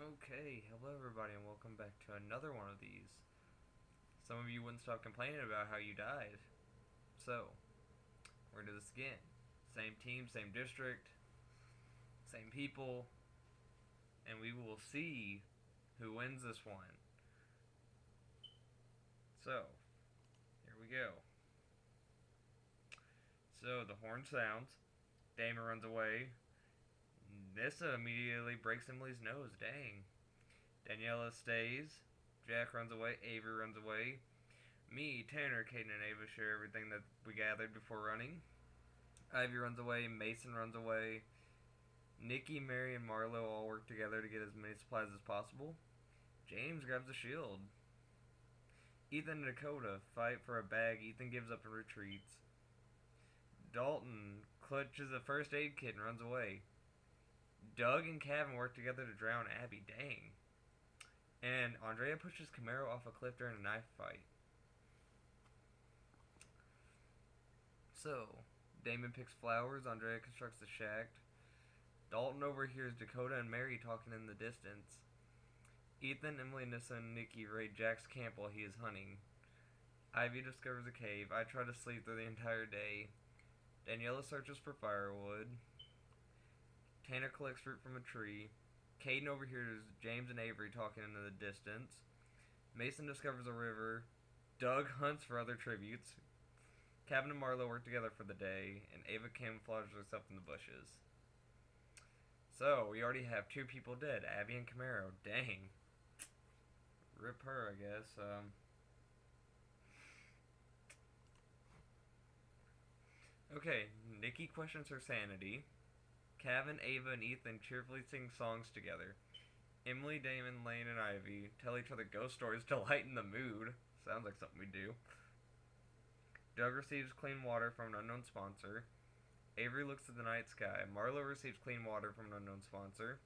Okay, hello everybody and welcome back to another one of these. Some of you wouldn't stop complaining about how you died. So, we're gonna do this again. Same team, same district, same people, and we will see who wins this one. So, here we go. So, the horn sounds. Damon runs away. Nissa immediately breaks Emily's nose. Dang. Daniela stays. Jack runs away. Avery runs away. Me, Tanner, Caden, and Ava share everything that we gathered before running. Ivy runs away. Mason runs away. Nikki, Mary, and Marlo all work together to get as many supplies as possible. James grabs a shield. Ethan and Dakota fight for a bag. Ethan gives up and retreats. Dalton clutches a first aid kit and runs away. Doug and Kevin work together to drown Abby. Dang. And Andrea pushes Camaro off a cliff during a knife fight. So, Damon picks flowers. Andrea constructs a shack. Dalton overhears Dakota and Mary talking in the distance. Ethan, Emily, Nissa, and Nikki raid Jack's camp while he is hunting. Ivy discovers a cave. I try to sleep through the entire day. Daniela searches for firewood. Tanner collects fruit from a tree. Caden overhears James and Avery talking in the distance. Mason discovers a river. Doug hunts for other tributes. Kevin and Marlo work together for the day, and Ava camouflages herself in the bushes. So, we already have two people dead, Abby and Camaro. Dang. Rip her, I guess. Okay, Nikki questions her sanity. Kevin, Ava, and Ethan cheerfully sing songs together. Emily, Damon, Lane, and Ivy tell each other ghost stories to lighten the mood. Sounds like something we do. Doug receives clean water from an unknown sponsor. Avery looks at the night sky. Marlo receives clean water from an unknown sponsor.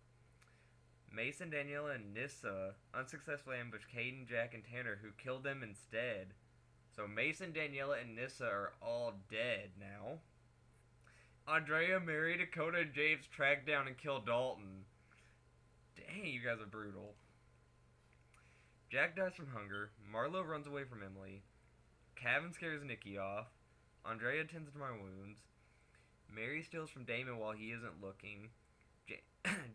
Mason, Daniela, and Nissa unsuccessfully ambush Caden, Jack, and Tanner, who killed them instead. So Mason, Daniela, and Nissa are all dead now. Andrea, Mary, Dakota, and James track down and kill Dalton. Dang, you guys are brutal. Jack dies from hunger. Marlo runs away from Emily. Kevin scares Nikki off. Andrea tends to my wounds. Mary steals from Damon while he isn't looking.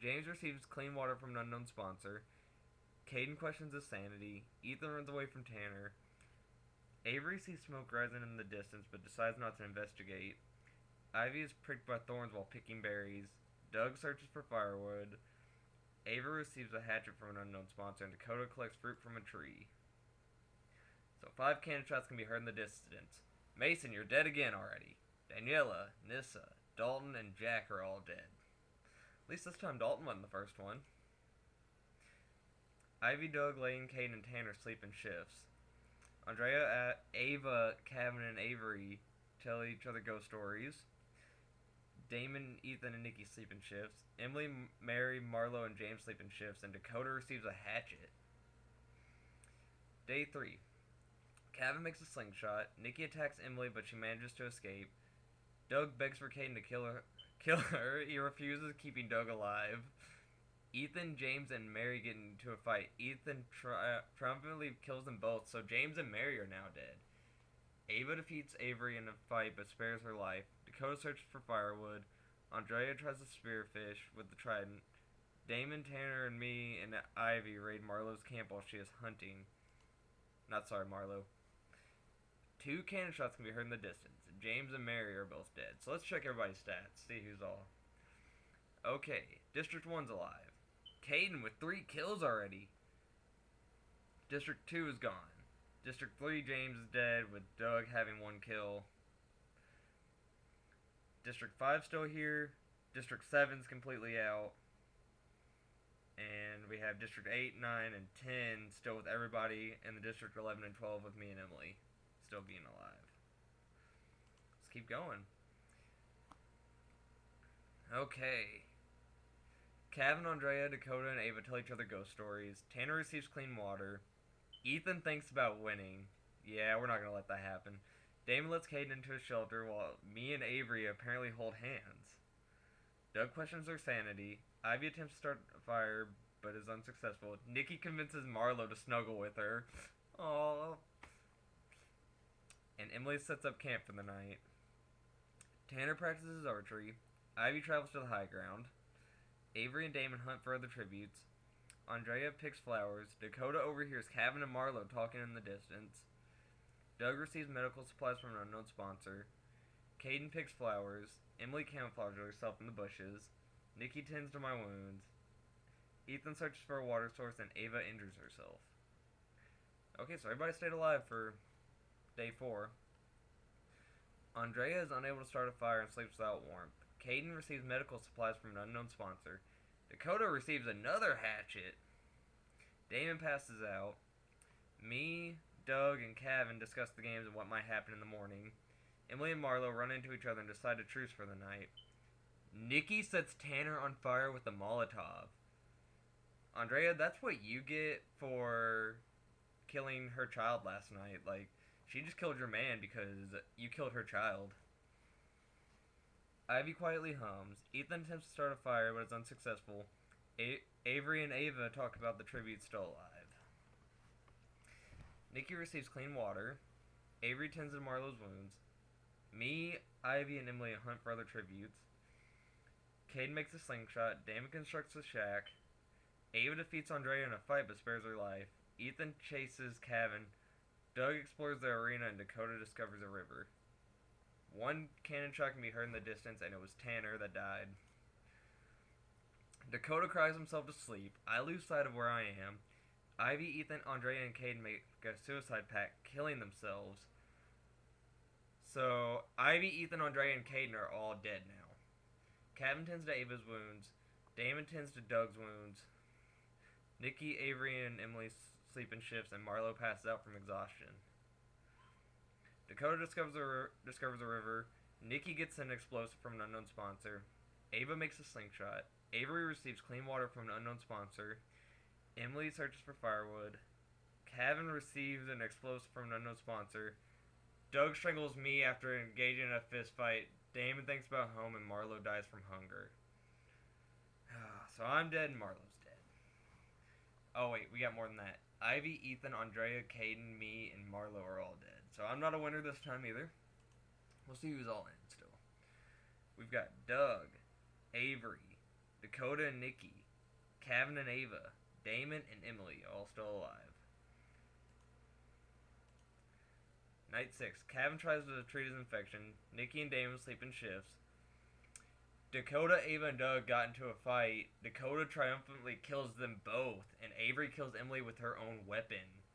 James receives clean water from an unknown sponsor. Caden questions his sanity. Ethan runs away from Tanner. Avery sees smoke rising in the distance but decides not to investigate. Ivy is pricked by thorns while picking berries. Doug searches for firewood. Ava receives a hatchet from an unknown sponsor, and Dakota collects fruit from a tree. So 5 cannon shots can be heard in the distance. Mason, you're dead again already. Daniela, Nissa, Dalton, and Jack are all dead. At least this time Dalton wasn't the first one. Ivy, Doug, Lane, Caden, and Tanner sleep in shifts. Andrea, Ava, Kevin, and Avery tell each other ghost stories. Damon, Ethan, and Nikki sleep in shifts. Emily, Mary, Marlo, and James sleep in shifts, and Dakota receives a hatchet. Day 3. Kevin makes a slingshot. Nikki attacks Emily, but she manages to escape. Doug begs for Caden to kill her. He refuses, keeping Doug alive. Ethan, James, and Mary get into a fight. Ethan triumphantly kills them both, so James and Mary are now dead. Ava defeats Avery in a fight but spares her life. Dakota searches for firewood. Andrea tries to spearfish with the trident. Damon, Tanner, and me and Ivy raid Marlo's camp while she is hunting. Not sorry, Marlo. 2 cannon shots can be heard in the distance. James and Mary are both dead. So let's check everybody's stats. See who's all. Okay, District 1's alive. Caden with 3 kills already. District 2 is gone. District 3, James is dead with Doug having 1 kill. District 5 still here. District 7's completely out. And we have District 8, 9, and 10 still with everybody. And the District 11 and 12 with me and Emily still being alive. Let's keep going. Okay. Kevin, Andrea, Dakota, and Ava tell each other ghost stories. Tanner receives clean water. Ethan thinks about winning. Yeah, we're not going to let that happen. Damon lets Caden into a shelter while me and Avery apparently hold hands. Doug questions their sanity. Ivy attempts to start a fire, but is unsuccessful. Nikki convinces Marlo to snuggle with her. Aww. And Emily sets up camp for the night. Tanner practices archery. Ivy travels to the high ground. Avery and Damon hunt for other tributes. Andrea picks flowers. Dakota overhears Kevin and Marlo talking in the distance. Doug receives medical supplies from an unknown sponsor. Caden picks flowers. Emily camouflages herself in the bushes. Nikki tends to my wounds. Ethan searches for a water source and Ava injures herself. Okay, so everybody stayed alive for day 4. Andrea is unable to start a fire and sleeps without warmth. Caden receives medical supplies from an unknown sponsor. Dakota receives another hatchet. Damon passes out. Me, Doug, and Kevin discuss the games and what might happen in the morning. Emily and Marlo run into each other and decide a truce for the night. Nikki sets Tanner on fire with a Molotov. Andrea, that's what you get for killing her child last night. Like, she just killed your man because you killed her child. Ivy quietly hums. Ethan attempts to start a fire but is unsuccessful. Avery and Ava talk about the tribute still alive. Nikki receives clean water. Avery tends to Marlo's wounds. Me, Ivy, and Emily hunt for other tributes. Cade makes a slingshot. Damon constructs a shack. Ava defeats Andrea in a fight but spares her life. Ethan chases Kevin. Doug explores the arena and Dakota discovers a river. One cannon shot can be heard in the distance, and it was Tanner that died. Dakota cries himself to sleep. I lose sight of where I am. Ivy, Ethan, Andrea, and Caden make a suicide pact, killing themselves. So, Ivy, Ethan, Andrea, and Caden are all dead now. Kevin tends to Ava's wounds. Damon tends to Doug's wounds. Nikki, Avery, and Emily sleep in shifts, and Marlo passes out from exhaustion. Dakota discovers a river. Nikki gets an explosive from an unknown sponsor. Ava makes a slingshot. Avery receives clean water from an unknown sponsor. Emily searches for firewood. Kevin receives an explosive from an unknown sponsor. Doug strangles me after engaging in a fist fight. Damon thinks about home, and Marlo dies from hunger. So I'm dead and Marlo's dead. Oh wait, we got more than that. Ivy, Ethan, Andrea, Caden, me, and Marlo are all dead. So I'm not a winner this time either. We'll see who's all in still. We've got Doug, Avery, Dakota and Nikki, Kevin and Ava, Damon and Emily all still alive. Night 6. Kevin tries to treat his infection. Nikki and Damon sleep in shifts. Dakota, Ava, and Doug got into a fight. Dakota triumphantly kills them both, and Avery kills Emily with her own weapon.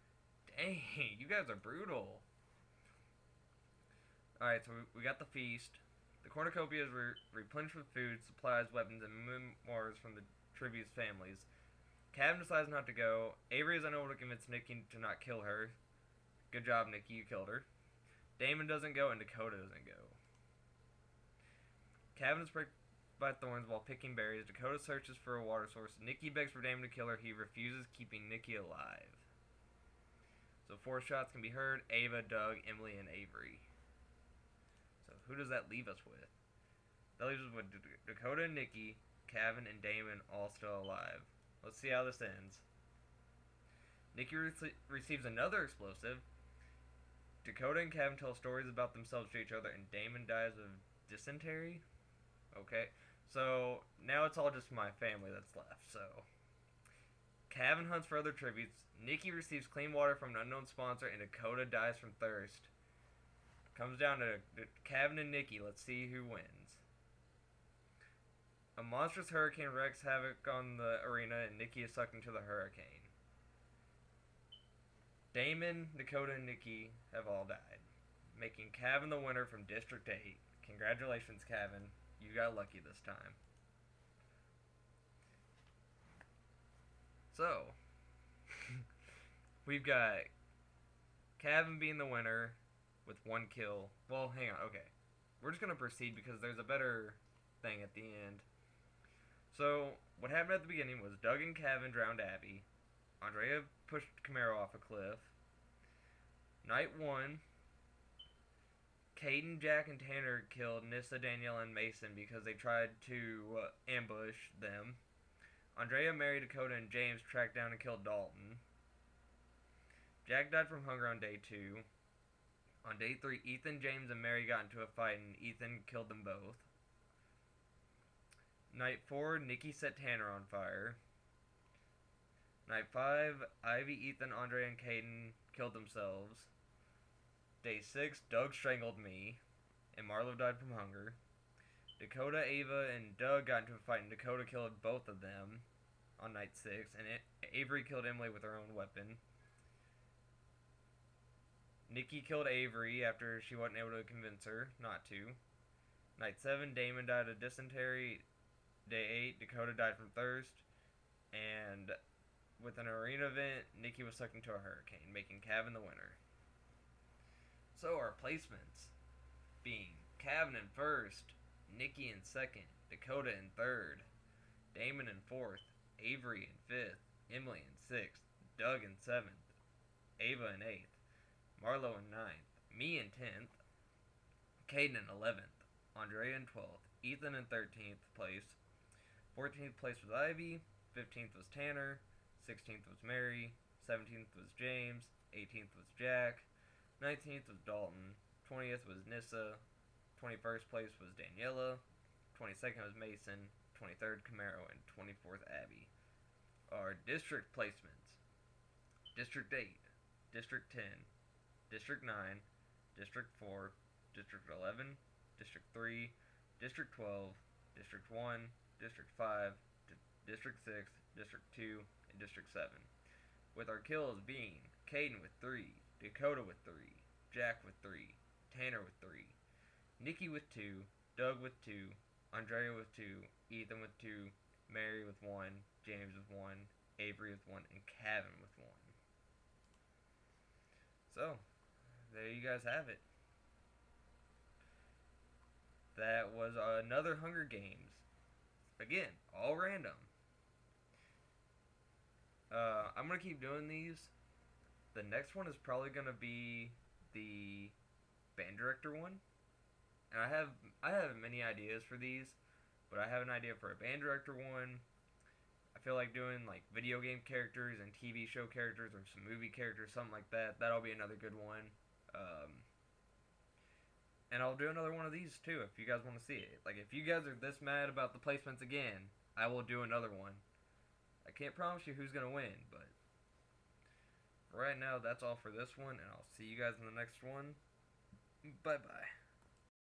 Dang, you guys are brutal. Alright, so we got the feast. The cornucopia is replenished with food, supplies, weapons, and memoirs from the tribute's families. Kevin decides not to go. Avery is unable to convince Nikki to not kill her. Good job, Nikki, you killed her. Damon doesn't go, and Dakota doesn't go. Kevin is pricked by thorns while picking berries. Dakota searches for a water source. Nikki begs for Damon to kill her. He refuses, keeping Nikki alive. So 4 shots can be heard. Ava, Doug, Emily, and Avery. So who does that leave us with? That leaves us with Dakota and Nikki, Kevin, and Damon all still alive. Let's see how this ends. Nikki receives another explosive. Dakota and Kevin tell stories about themselves to each other, and Damon dies of dysentery. Okay, so now it's all just my family that's left. So Kevin hunts for other tributes. Nikki receives clean water from an unknown sponsor, and Dakota dies from thirst. Comes down to Kevin and Nikki. Let's see who wins. A monstrous hurricane wreaks havoc on the arena, and Nikki is sucked into the hurricane. Damon, Dakota, and Nikki have all died, making Kevin the winner from District 8. Congratulations, Kevin. You got lucky this time. So, we've got Kevin being the winner with 1 kill. Well, hang on, okay. We're just going to proceed because there's a better thing at the end. So, what happened at the beginning was Doug and Kevin drowned Abby. Andrea pushed Camaro off a cliff. Night 1, Caden, Jack, and Tanner killed Nissa, Danielle, and Mason because they tried to ambush them. Andrea, Mary, Dakota, and James tracked down and killed Dalton. Jack died from hunger on day 2. On day 3, Ethan, James, and Mary got into a fight and Ethan killed them both. Night 4, Nikki set Tanner on fire. Night 5, Ivy, Ethan, Andre, and Caden killed themselves. Day 6, Doug strangled me, and Marlo died from hunger. Dakota, Ava, and Doug got into a fight, and Dakota killed both of them on night 6, and Avery killed Emily with her own weapon. Nikki killed Avery after she wasn't able to convince her not to. Night 7, Damon died of dysentery. Day 8, Dakota died from thirst. And with an arena event, Nikki was sucked into a hurricane, making Kevin the winner. So our placements being Kevin in first, Nikki in second, Dakota in third, Damon in fourth, Avery in fifth, Emily in sixth, Doug in seventh, Ava in eighth, Marlo in ninth, me in 10th, Caden in 11th, Andrea in 12th, Ethan in 13th place, 14th place was Ivy, 15th was Tanner, 16th was Mary, 17th was James, 18th was Jack, 19th was Dalton, 20th was Nissa, 21st place was Daniela, 22nd was Mason, 23rd Camaro, and 24th Abby. Our district placements: District 8, District 10, District 9, District 4, District 11, District 3, District 12, District 1, District 5, District 6, District 2, and District 7. With our kills being Caden with 3, Dakota with 3, Jack with 3, Tanner with 3, Nikki with 2, Doug with 2, Andrea with 2, Ethan with 2, Mary with 1, James with 1, Avery with 1, and Kevin with 1. So, there you guys have it. That was another Hunger Games. Again, all random. I'm going to keep doing these. The next one is probably going to be the band director one. And I have many ideas for these, but I have an idea for a band director one. I feel like doing like video game characters and TV show characters or some movie characters, something like that. That'll be another good one. And I'll do another one of these too if you guys want to see it. Like if you guys are this mad about the placements again, I will do another one. I can't promise you who's going to win, but for right now, that's all for this one, and I'll see you guys in the next one. Bye-bye.